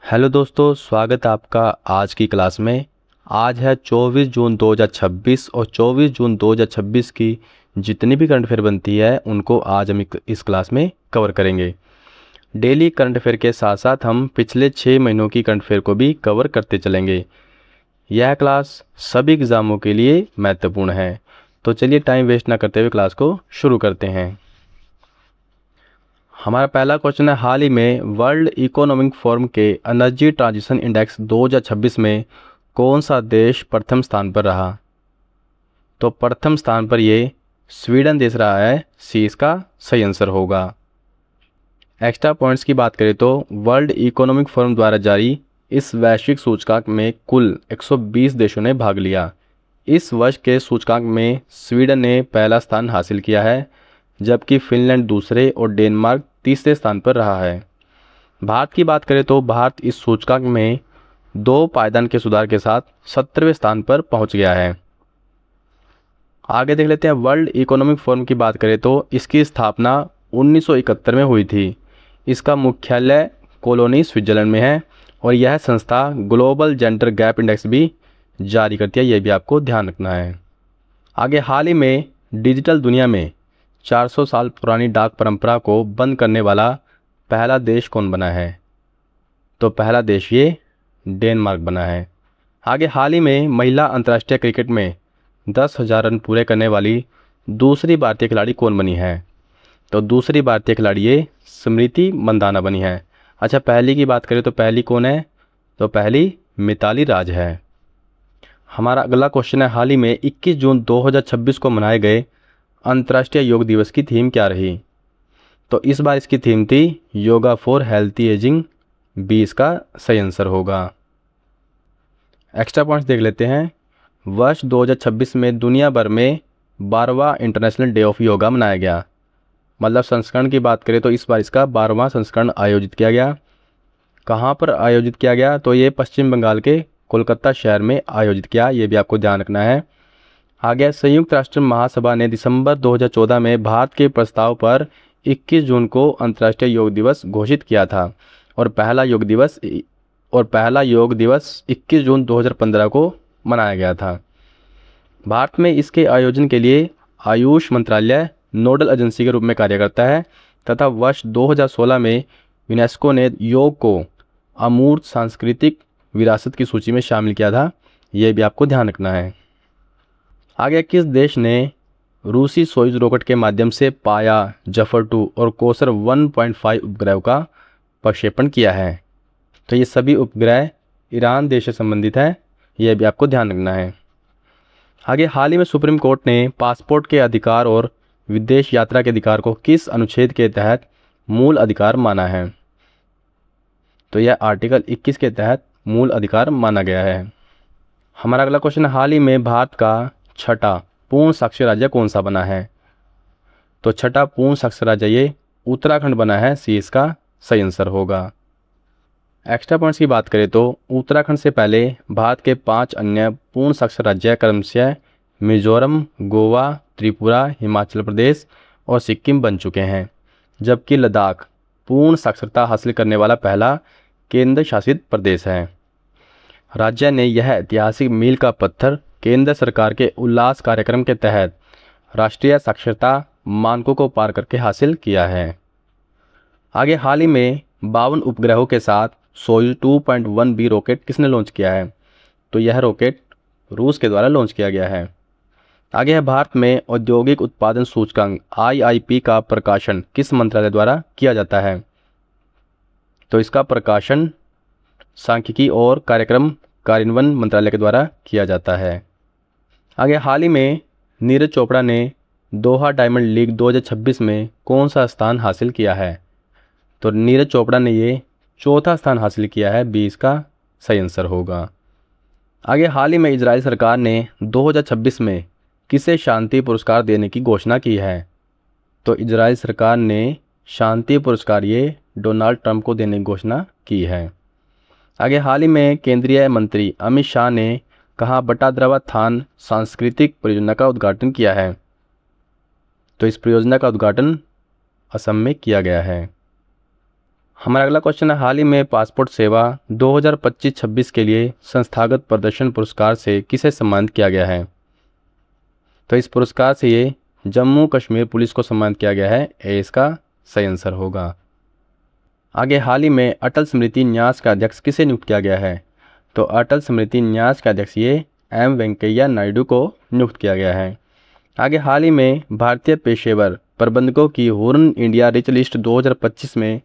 Hello दोस्तों, स्वागत है आपका आज की क्लास में। आज है 24 जून 2026 और 24 जून 2026 की जितनी भी करंट अफेयर बनती है उनको आज हम इस क्लास में कवर करेंगे। डेली करंट अफेयर के साथ साथ हम पिछले 6 महीनों की करंट अफेयर को भी कवर करते चलेंगे। यह क्लास सभी एग्ज़ामों के लिए महत्वपूर्ण है। तो चलिए टाइम वेस्ट ना करते हुए क्लास को शुरू करते हैं। हमारा पहला क्वेश्चन है, हाल ही में वर्ल्ड इकोनॉमिक फोरम के एनर्जी ट्रांजिशन इंडेक्स 2026 में कौन सा देश प्रथम स्थान पर रहा? तो प्रथम स्थान पर ये स्वीडन देश रहा है। सी इसका सही आंसर होगा। एक्स्ट्रा पॉइंट्स की बात करें तो वर्ल्ड इकोनॉमिक फोरम द्वारा जारी इस वैश्विक सूचकांक में कुल 120 देशों ने भाग लिया। इस वर्ष के सूचकांक में स्वीडन ने पहला स्थान हासिल किया है, जबकि फिनलैंड दूसरे और डेनमार्क तीसरे स्थान पर रहा है। भारत की बात करें तो भारत इस सूचकांक में 2 पायदान के सुधार के साथ 17वें स्थान पर पहुंच गया है। आगे देख लेते हैं। वर्ल्ड इकोनॉमिक फोरम की बात करें तो इसकी स्थापना 1971 में हुई थी। इसका मुख्यालय कोलोनी स्विट्जरलैंड में है और यह संस्था ग्लोबल जेंडर गैप इंडेक्स भी जारी करती है। यह भी आपको ध्यान रखना है। आगे, हाल ही में डिजिटल दुनिया में 400 साल पुरानी डाक परंपरा को बंद करने वाला पहला देश कौन बना है? तो पहला देश ये डेनमार्क बना है। आगे, हाल ही में महिला अंतर्राष्ट्रीय क्रिकेट में 10,000 रन पूरे करने वाली दूसरी भारतीय खिलाड़ी कौन बनी है? तो दूसरी भारतीय खिलाड़ी ये स्मृति मंदाना बनी है। अच्छा, पहली की बात करें तो पहली कौन है? तो पहली मिताली राज है। हमारा अगला क्वेश्चन है, हाल ही में 21 जून 2026 को मनाए गए अंतर्राष्ट्रीय योग दिवस की थीम क्या रही? तो इस बार इसकी थीम थी yoga for healthy ageing. B इसका सही आंसर होगा। एक्स्ट्रा पॉइंट्स देख लेते हैं। वर्ष 2026 में दुनिया भर में 12वां इंटरनेशनल डे ऑफ योगा मनाया गया। मतलब संस्करण की बात करें तो इस बार इसका 12वां संस्करण आयोजित किया गया। कहाँ पर आयोजित किया गया? तो ये पश्चिम बंगाल के कोलकाता शहर में आयोजित किया। ये भी आपको ध्यान रखना है। आगे, संयुक्त राष्ट्र महासभा ने दिसंबर 2014 में भारत के प्रस्ताव पर 21 जून को अंतर्राष्ट्रीय योग दिवस घोषित किया था और पहला योग दिवस 21 जून 2015 को मनाया गया था। भारत में इसके आयोजन के लिए आयुष मंत्रालय नोडल एजेंसी के रूप में कार्य करता है तथा वर्ष 2016 में यूनेस्को ने योग को अमूर्त सांस्कृतिक विरासत की सूची में शामिल किया था। यह भी आपको ध्यान रखना है। आगे, किस देश ने रूसी सोयुज रॉकेट के माध्यम से पाया, जफर 2 और कोसर 1.5 उपग्रह का प्रक्षेपण किया है? तो ये सभी उपग्रह ईरान देश से संबंधित है। यह भी आपको ध्यान रखना है। आगे, हाल ही में सुप्रीम कोर्ट ने पासपोर्ट के अधिकार और विदेश यात्रा के अधिकार को किस अनुच्छेद के तहत मूल अधिकार माना है? तो यह आर्टिकल 21 के तहत मूल अधिकार माना गया है। हमारा अगला क्वेश्चन, हाल ही में भारत का छठा पूर्ण साक्षर राज्य कौन सा बना है? तो छठा पूर्ण साक्षर राज्य ये उत्तराखंड बना है। सी इसका सही आंसर होगा। एक्स्ट्रा पॉइंट्स की बात करें तो उत्तराखंड से पहले भारत के 5 अन्य पूर्ण साक्षर राज्य क्रमशः मिजोरम, गोवा, त्रिपुरा, हिमाचल प्रदेश और सिक्किम बन चुके हैं, जबकि लद्दाख पूर्ण साक्षरता हासिल करने वाला पहला केंद्र शासित प्रदेश है। राज्य ने यह ऐतिहासिक मील का पत्थर केंद्र सरकार के उल्लास कार्यक्रम के तहत राष्ट्रीय साक्षरता मानकों को पार करके हासिल किया है। आगे, हाल ही में 52 उपग्रहों के साथ सोयूज 2.1B रॉकेट किसने लॉन्च किया है? तो यह रॉकेट रूस के द्वारा लॉन्च किया गया है। आगे है, भारत में औद्योगिक उत्पादन सूचकांक IIP का प्रकाशन किस मंत्रालय द्वारा किया जाता है? तो इसका प्रकाशन सांख्यिकी और कार्यक्रम कार्यान्वयन मंत्रालय के द्वारा किया जाता है। आगे, हाल ही में नीरज चोपड़ा ने दोहा डायमंड लीग 2026 में कौन सा स्थान हासिल किया है? तो नीरज चोपड़ा ने ये चौथा स्थान हासिल किया है। बी इसका सही आंसर होगा। आगे, हाल ही में इजराइल सरकार ने 2026 में किसे शांति पुरस्कार देने की घोषणा की है? तो इजराइल सरकार ने शांति पुरस्कार ये डोनाल्ड ट्रंप को देने की घोषणा की है। आगे, हाल ही में केंद्रीय मंत्री अमित शाह ने कहाँ बटाद्रवा थान सांस्कृतिक परियोजना का उद्घाटन किया है? तो इस परियोजना का उद्घाटन असम में किया गया है। हमारा अगला क्वेश्चन है, हाल ही में पासपोर्ट सेवा 2025-26 के लिए संस्थागत प्रदर्शन पुरस्कार से किसे सम्मानित किया गया है? तो इस पुरस्कार से ये जम्मू कश्मीर पुलिस को सम्मानित किया गया है। ए इसका सही आंसर होगा। आगे, हाल ही में अटल स्मृति न्यास का अध्यक्ष किसे नियुक्त किया गया है? तो अटल स्मृति न्यास का अध्यक्ष ये एम वेंकैया नायडू को नियुक्त किया गया है। आगे, हाल ही में भारतीय पेशेवर प्रबंधकों की हुर्न इंडिया रिच लिस्ट 2025 में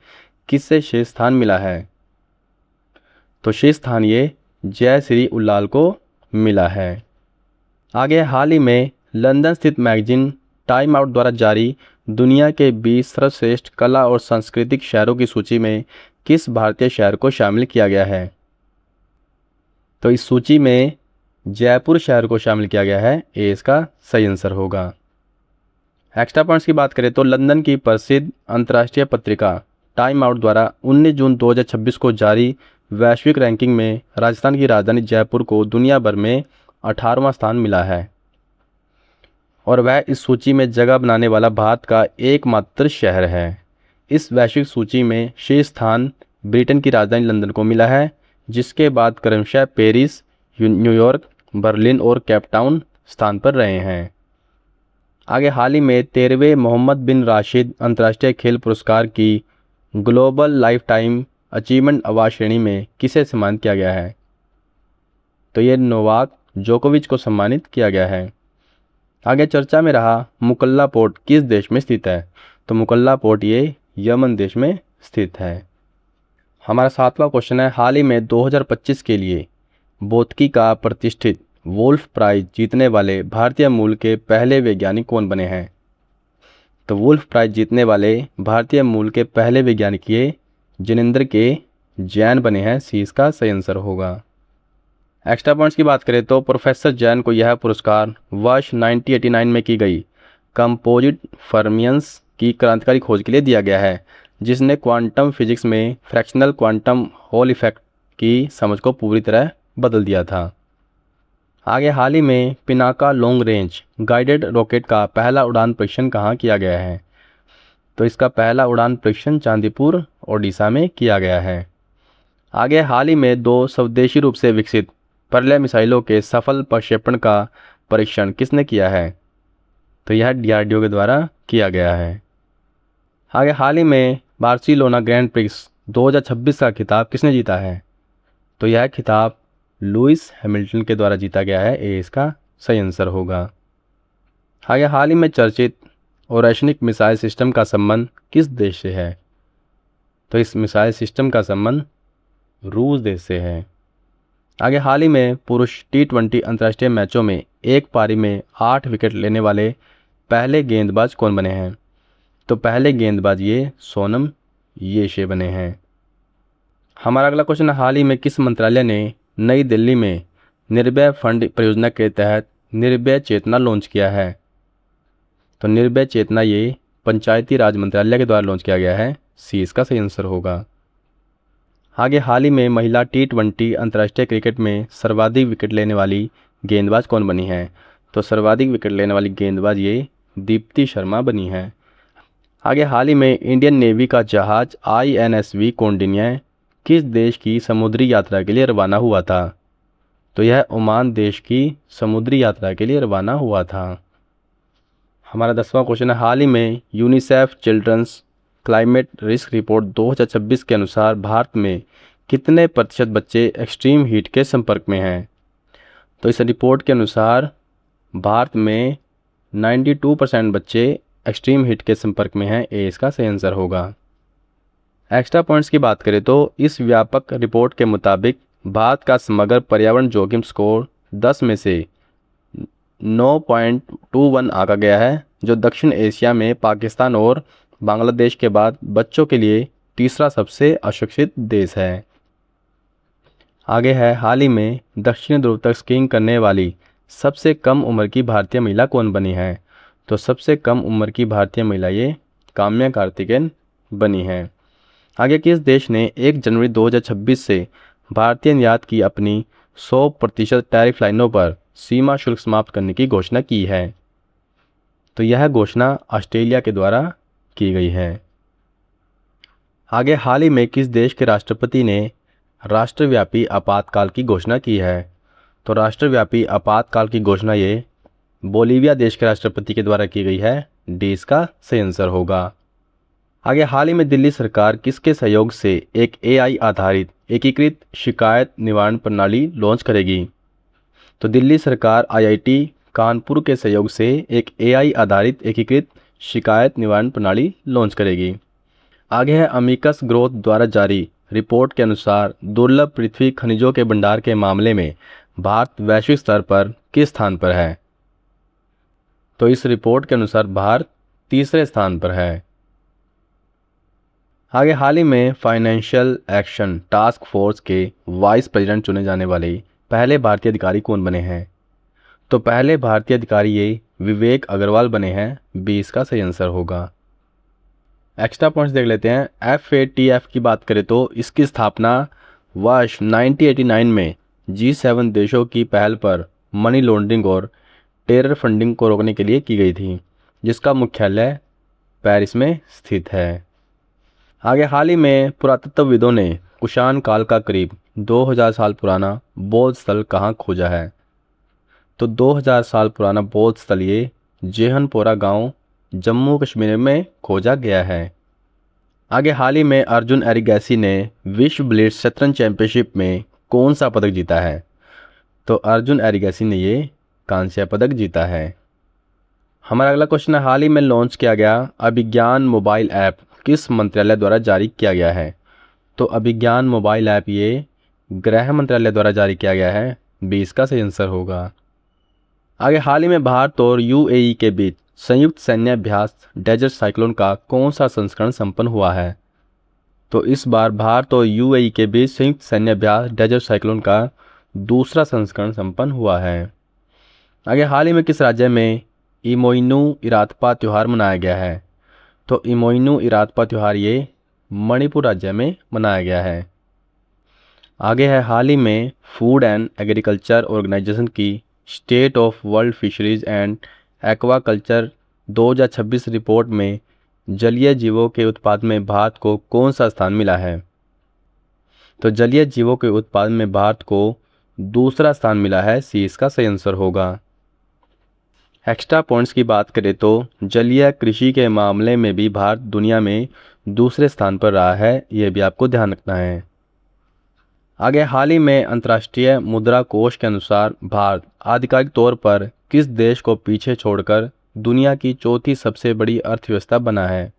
किससे शीर्ष स्थान मिला है? तो शीर्ष स्थान ये जय श्री उल्लाल को मिला है। आगे, हाल ही में लंदन स्थित मैगजीन टाइम आउट द्वारा जारी दुनिया के 20 सर्वश्रेष्ठ कला और सांस्कृतिक शहरों की सूची में किस भारतीय शहर को शामिल किया गया है? तो इस सूची में जयपुर शहर को शामिल किया गया है। ए इसका सही आंसर होगा। एक्स्ट्रा पॉइंट्स की बात करें तो लंदन की प्रसिद्ध अंतर्राष्ट्रीय पत्रिका टाइम आउट द्वारा 19 जून 2026 को जारी वैश्विक रैंकिंग में राजस्थान की राजधानी जयपुर को दुनिया भर में 18वां स्थान मिला है और वह इस सूची में जगह बनाने वाला भारत का एकमात्र शहर है। इस वैश्विक सूची में शीर्ष स्थान ब्रिटेन की राजधानी लंदन को मिला है, जिसके बाद क्रमशः पेरिस, न्यूयॉर्क, बर्लिन और केपटाउन स्थान पर रहे हैं। आगे, हाल ही में 13वें मोहम्मद बिन राशिद अंतर्राष्ट्रीय खेल पुरस्कार की global life time achievement award श्रेणी में किसे सम्मानित किया गया है? तो ये नोवाक जोकोविच को सम्मानित किया गया है। आगे चर्चा में रहा मुकल्ला पोर्ट किस देश में स्थित है? तो मुकल्ला पोर्ट ये यमन देश में स्थित है। हमारा 7वां क्वेश्चन है, हाल ही में 2025 के लिए भौतिकी का प्रतिष्ठित वुल्फ प्राइज जीतने वाले भारतीय मूल के पहले वैज्ञानिक कौन बने हैं? तो वुल्फ प्राइज जीतने वाले भारतीय मूल के पहले वैज्ञानिक ये जिनेंद्र के जैन बने हैं। सी इसका सही आंसर होगा। एक्स्ट्रा पॉइंट्स की बात करें तो प्रोफेसर जैन को यह पुरस्कार वर्ष 1989 में की गई कंपोजिट फर्मियंस की क्रांतिकारी खोज के लिए दिया गया है, जिसने क्वांटम फिजिक्स में फ्रैक्शनल क्वांटम हॉल इफेक्ट की समझ को पूरी तरह बदल दिया था। आगे, हाल ही में Pinaka long range guided rocket का पहला उड़ान परीक्षण कहाँ किया गया है? तो इसका पहला उड़ान परीक्षण चांदीपुर ओडिशा में किया गया है। आगे, हाल ही में 2 स्वदेशी रूप से विकसित प्रलय मिसाइलों के सफल प्रक्षेपण का परीक्षण किसने किया है? तो यह DRDO के द्वारा किया गया है। आगे, हाल ही में बार्सिलोना ग्रैंड प्रिक्स 2026 का खिताब किसने जीता है? तो यह खिताब लुइस हैमिल्टन के द्वारा जीता गया है। ए इसका सही आंसर होगा। आगे, हाल ही में चर्चित ओरेशनिक मिसाइल सिस्टम का संबंध किस देश से है? तो इस मिसाइल सिस्टम का संबंध रूस देश से है। आगे, हाल ही में पुरुष T20 अंतर्राष्ट्रीय मैचों में एक पारी में 8 विकेट लेने वाले पहले गेंदबाज कौन बने हैं? तो पहले गेंदबाज ये सोनम येशे बने हैं। हमारा अगला क्वेश्चन है, हाल ही में किस मंत्रालय ने नई दिल्ली में निर्भय फंड परियोजना के तहत निर्भय चेतना लॉन्च किया है? तो निर्भय चेतना ये पंचायती राज मंत्रालय के द्वारा लॉन्च किया गया है। सी इसका सही आंसर होगा। आगे, हाल ही में महिला T20 अंतर्राष्ट्रीय क्रिकेट में सर्वाधिक विकेट लेने वाली गेंदबाज कौन बनी है? तो सर्वाधिक विकेट लेने वाली गेंदबाज ये दीप्ति शर्मा बनी है। आगे, हाल ही में इंडियन नेवी का जहाज INSV कौंडिन्य किस देश की समुद्री यात्रा के लिए रवाना हुआ था? तो यह ओमान देश की समुद्री यात्रा के लिए रवाना हुआ था। हमारा 10वां क्वेश्चन है, हाल ही में UNICEF children's climate risk report 2026 के अनुसार भारत में कितने प्रतिशत बच्चे एक्सट्रीम हीट के संपर्क में हैं? तो इस रिपोर्ट के अनुसार भारत में 92% बच्चे एक्सट्रीम हीट के संपर्क में हैं। ए इसका सही आंसर होगा। एक्स्ट्रा पॉइंट्स की बात करें तो इस व्यापक रिपोर्ट के मुताबिक भारत का समग्र पर्यावरण जोखिम स्कोर 10 में से 9.21 आंका गया है, जो दक्षिण एशिया में पाकिस्तान और बांग्लादेश के बाद बच्चों के लिए तीसरा सबसे अशिक्षित देश है। आगे है, हाल ही में दक्षिण ध्रुव तक स्कीइंग करने वाली सबसे कम उम्र की भारतीय महिला कौन बनी है? तो सबसे कम उम्र की भारतीय महिला ये काम्या कार्तिकेयन बनी है। आगे, किस देश ने 1 जनवरी 2026 से भारतीय निर्यात की अपनी 100% टैरिफ लाइनों पर सीमा शुल्क समाप्त करने की घोषणा की है? तो यह घोषणा ऑस्ट्रेलिया के द्वारा की गई है। आगे हाल ही में किस देश के राष्ट्रपति ने राष्ट्रव्यापी आपातकाल की घोषणा की है? तो राष्ट्रव्यापी आपातकाल की घोषणा ये बोलीविया देश के राष्ट्रपति के द्वारा की गई है। डी इसका सही आंसर होगा। आगे हाल ही में दिल्ली सरकार किसके सहयोग से एक एआई आधारित एकीकृत शिकायत निवारण प्रणाली लॉन्च करेगी? तो दिल्ली सरकार आईआईटी कानपुर के सहयोग से एक एआई आधारित एकीकृत शिकायत निवारण प्रणाली लॉन्च करेगी। आगे है अमिकस ग्रोथ द्वारा जारी रिपोर्ट के अनुसार दुर्लभ पृथ्वी खनिजों के भंडार के मामले में भारत वैश्विक स्तर पर किस स्थान पर है? तो इस रिपोर्ट के अनुसार भारत तीसरे स्थान पर है। आगे हाल ही में फाइनेंशियल एक्शन टास्क फोर्स के वाइस प्रेसिडेंट चुने जाने वाले पहले भारतीय अधिकारी कौन बने हैं? तो पहले भारतीय अधिकारी ये विवेक अग्रवाल बने हैं। बी इसका सही आंसर होगा। एक्स्ट्रा पॉइंट्स देख लेते हैं। FATF की बात करें तो इसकी स्थापना वर्ष 1989 में G7 देशों की पहल पर मनी लॉन्ड्रिंग और टेरर फंडिंग को रोकने के लिए की गई थी, जिसका मुख्यालय पेरिस में स्थित है। आगे हाल ही में पुरातत्वविदों ने कुषाण काल का करीब 2000 साल पुराना बौद्ध स्थल कहाँ खोजा है? तो 2000 साल पुराना बौद्ध स्थल ये जेहनपोरा गांव जम्मू कश्मीर में खोजा गया है। आगे हाल ही में अर्जुन एरिगैसी ने विश्व ब्लिट्ज शतरंज चैंपियनशिप में कौन सा पदक जीता है? तो अर्जुन एरिगैसी ने ये कांस्य पदक जीता है। हमारा अगला क्वेश्चन है, हाल ही में लॉन्च किया गया अभिज्ञान मोबाइल ऐप किस मंत्रालय द्वारा जारी किया गया है? तो अभिज्ञान मोबाइल ऐप ये गृह मंत्रालय द्वारा जारी किया गया है। बी इसका सही आंसर होगा। आगे हाल ही में भारत और यूएई के बीच संयुक्त सैन्य अभ्यास डेजर्ट साइक्लोन का कौन सा संस्करण संपन्न हुआ है? तो इस बार भारत और यूएई के बीच संयुक्त सैन्य अभ्यास डेजर्ट साइक्लोन का दूसरा संस्करण संपन्न हुआ है। आगे हाल ही में किस राज्य में इमोइनू इरातपा त्यौहार मनाया गया है? तो इमोइनू इरातपा त्यौहार ये मणिपुर राज्य में मनाया गया है। आगे है हाल ही में फूड एंड एग्रीकल्चर ऑर्गेनाइजेशन की state of world fisheries and aquaculture 2026 report में जलीय जीवों के उत्पादन में भारत को कौन सा स्थान मिला है? तो जलीय जीवों के उत्पादन में भारत को दूसरा स्थान मिला है। सी इसका सही आंसर होगा। एक्स्ट्रा पॉइंट्स की बात करें तो जलीय कृषि के मामले में भी भारत दुनिया में दूसरे स्थान पर रहा है, यह भी आपको ध्यान रखना है। आगे हाल ही में अंतर्राष्ट्रीय मुद्रा कोष के अनुसार भारत आधिकारिक तौर पर किस देश को पीछे छोड़कर दुनिया की चौथी सबसे बड़ी अर्थव्यवस्था बना है?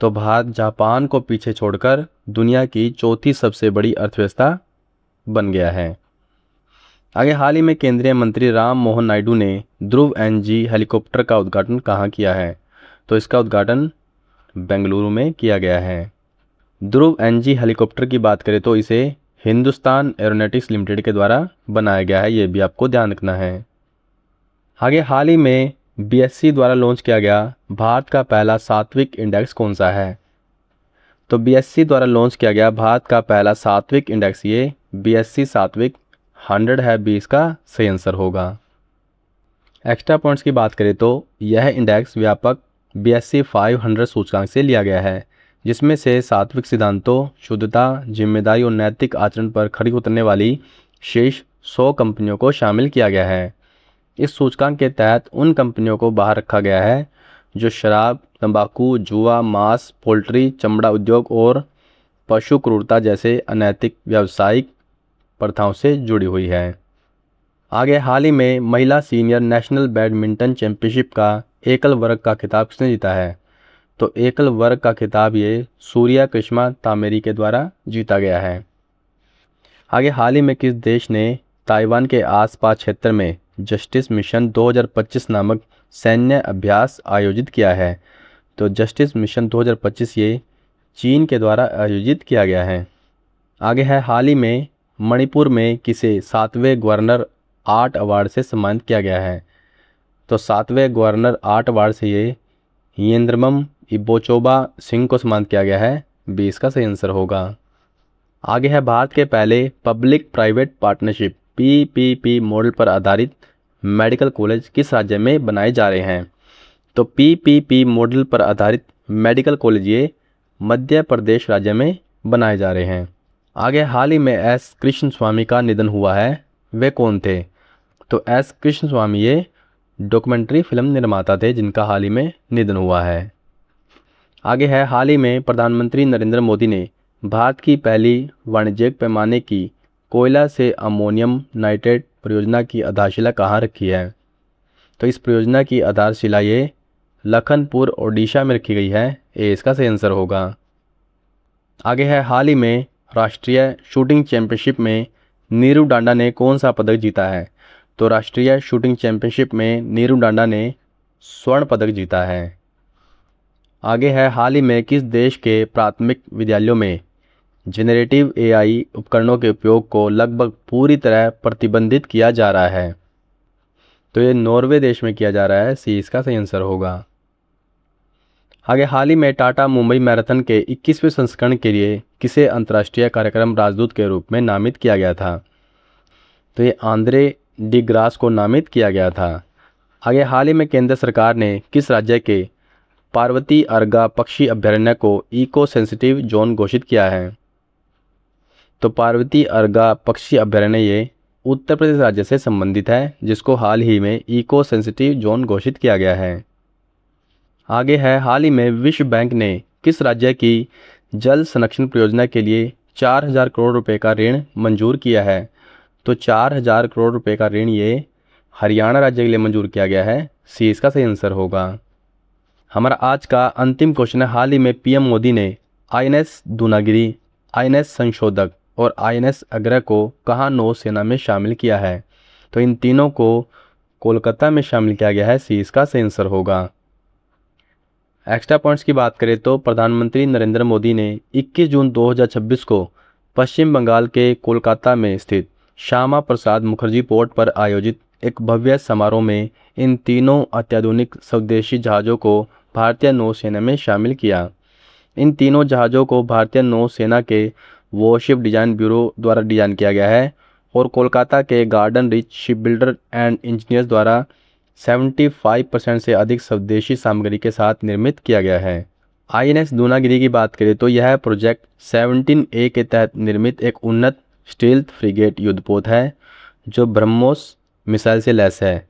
तो भारत जापान को पीछे छोड़कर दुनिया की चौथी सबसे बड़ी अर्थव्यवस्था बन गया है। आगे हाल ही में केंद्रीय मंत्री राम मोहन नायडू ने ध्रुव NG हेलीकॉप्टर का उद्घाटन कहाँ किया है? तो इसका उद्घाटन बेंगलुरु में किया गया है। ध्रुव NG हेलीकॉप्टर की बात करें तो इसे हिंदुस्तान एरोनॉटिक्स लिमिटेड के द्वारा बनाया गया है, ये भी आपको ध्यान रखना है। आगे हाल ही में BSE द्वारा लॉन्च किया गया भारत का पहला सात्विक इंडेक्स कौन सा है? तो BSE द्वारा लॉन्च किया गया भारत का पहला सात्विक इंडेक्स ये BSE सात्विक 100 है। बी इसका सही आंसर होगा। एक्स्ट्रा पॉइंट्स की बात करें तो यह इंडेक्स व्यापक BSE 500 सूचकांक से लिया गया है, जिसमें से सात्विक सिद्धांतों, शुद्धता, जिम्मेदारी और नैतिक आचरण पर खरी उतरने वाली शेष 100 कंपनियों को शामिल किया गया है। इस सूचकांक के तहत उन कंपनियों को बाहर रखा गया है जो शराब, तंबाकू, जुआ, मांस, पोल्ट्री, चमड़ा उद्योग और पशु क्रूरता जैसे अनैतिक व्यावसायिक प्रथाओं से जुड़ी हुई है। आगे हाल ही में महिला सीनियर नेशनल बैडमिंटन चैंपियनशिप का एकल वर्ग का खिताब किसने जीता है? तो एकल वर्ग का खिताब ये सूर्या कृष्णा तामेरी के द्वारा जीता गया है। आगे हाल ही में किस देश ने ताइवान के आसपास क्षेत्र में जस्टिस मिशन 2025 नामक सैन्य अभ्यास आयोजित किया है? तो जस्टिस मिशन 2025 ये चीन के द्वारा आयोजित किया गया है। आगे है हाल ही में मणिपुर में किसे 7वें गवर्नर आर्ट अवार्ड से सम्मानित किया गया है? तो 7वें गवर्नर आर्ट अवार्ड से ये येंद्रमम इबोचोबा सिंह को सम्मानित किया गया है। बी इसका सही आंसर होगा। आगे है भारत के पहले public private partnership PPP model पर आधारित मेडिकल कॉलेज किस राज्य में बनाए जा रहे हैं? तो PPP मॉडल पर आधारित मेडिकल कॉलेज ये मध्य प्रदेश राज्य में बनाए जा रहे हैं। आगे, हाल ही में एस कृष्ण स्वामी का निधन हुआ है, वे कौन थे? तो एस कृष्ण स्वामी ये डॉक्यूमेंट्री फिल्म निर्माता थे जिनका हाल ही में निधन हुआ है। आगे है, हाल ही में प्रधानमंत्री नरेंद्र मोदी ने भारत की पहली वाणिज्यिक पैमाने की कोयला से अमोनियम नाइट्रेट परियोजना की आधारशिला कहाँ रखी है? तो इस परियोजना की आधारशिला ये लखनपुर ओडिशा में रखी गई है। ये इसका सही आंसर होगा। आगे है, हाल ही में राष्ट्रीय शूटिंग चैंपियनशिप में नीरू डांडा ने कौन सा पदक जीता है? तो राष्ट्रीय शूटिंग चैंपियनशिप में नीरू डांडा ने स्वर्ण पदक जीता है। आगे है, हाल ही में किस देश के प्राथमिक विद्यालयों में जेनरेटिव एआई उपकरणों के उपयोग को लगभग पूरी तरह प्रतिबंधित किया जा रहा है? तो ये नॉर्वे देश में किया जा रहा है। सी इसका सही आंसर होगा। आगे, हाल ही में टाटा मुंबई मैराथन के 21वें संस्करण के लिए किसे अंतर्राष्ट्रीय कार्यक्रम राजदूत के रूप में नामित किया गया था? तो ये आंद्रे डी ग्रास को नामित किया गया था। आगे, हाल ही में केंद्र सरकार ने किस राज्य के पार्वती अर्गा पक्षी अभयारण्य को इको सेंसिटिव जोन घोषित किया है? तो पार्वती अर्गा पक्षी अभयारण्य ये उत्तर प्रदेश राज्य से संबंधित है, जिसको हाल ही में इको सेंसिटिव जोन घोषित किया गया है। आगे है, हाल ही में विश्व बैंक ने किस राज्य की जल संरक्षण परियोजना के लिए 4000 करोड़ रुपए का ऋण मंजूर किया है? तो 4000 करोड़ रुपए का ऋण ये हरियाणा राज्य के लिए मंजूर किया गया है। सी इसका सही आंसर होगा। हमारा आज का अंतिम क्वेश्चन है, हाल ही में पीएम मोदी ने आईएनएस दूनागिरी, आईएनएस संशोधक और आईएनएस अग्रय को कहाँ नौसेना में शामिल किया है? तो इन तीनों को कोलकाता में शामिल किया गया है। सी इसका सही आंसर होगा। एक्स्ट्रा पॉइंट्स की बात करें तो प्रधानमंत्री नरेंद्र मोदी ने 21 जून 2026 को पश्चिम बंगाल के कोलकाता में स्थित श्यामा प्रसाद मुखर्जी पोर्ट पर आयोजित एक भव्य समारोह में इन तीनों अत्याधुनिक स्वदेशी जहाज़ों को भारतीय नौसेना में शामिल किया। इन तीनों जहाज़ों को भारतीय नौसेना के वॉरशिप डिज़ाइन ब्यूरो द्वारा डिज़ाइन किया गया है और कोलकाता के garden rich shipbuilder and engineers द्वारा 75% से अधिक स्वदेशी सामग्री के साथ निर्मित किया गया है। आईएनएस दूनागिरी की बात करें तो यह प्रोजेक्ट 17A के तहत निर्मित एक उन्नत स्टील्थ फ्रिगेट युद्धपोत है जो ब्रह्मोस मिसाइल से लैस है।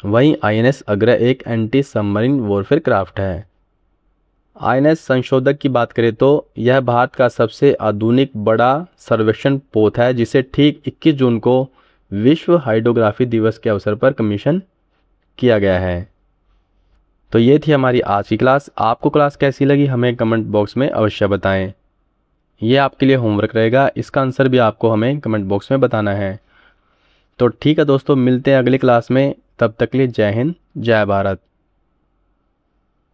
वहीं आईएनएस अग्रय एक एंटी सबमरीन वॉरफेयर क्राफ्ट है। आईएनएस संशोधक की बात करें तो यह भारत का सबसे आधुनिक बड़ा सर्वेक्षण पोत है जिसे ठीक 21 जून को विश्व हाइड्रोग्राफी दिवस के अवसर पर कमीशन किया गया है। तो ये थी हमारी आज की क्लास। आपको क्लास कैसी लगी हमें कमेंट बॉक्स में अवश्य बताएं। ये आपके लिए होमवर्क रहेगा, इसका आंसर भी आपको हमें कमेंट बॉक्स में बताना है। तो ठीक है दोस्तों, मिलते हैं अगली क्लास में। तब तक के लिए जय हिंद, जय भारत।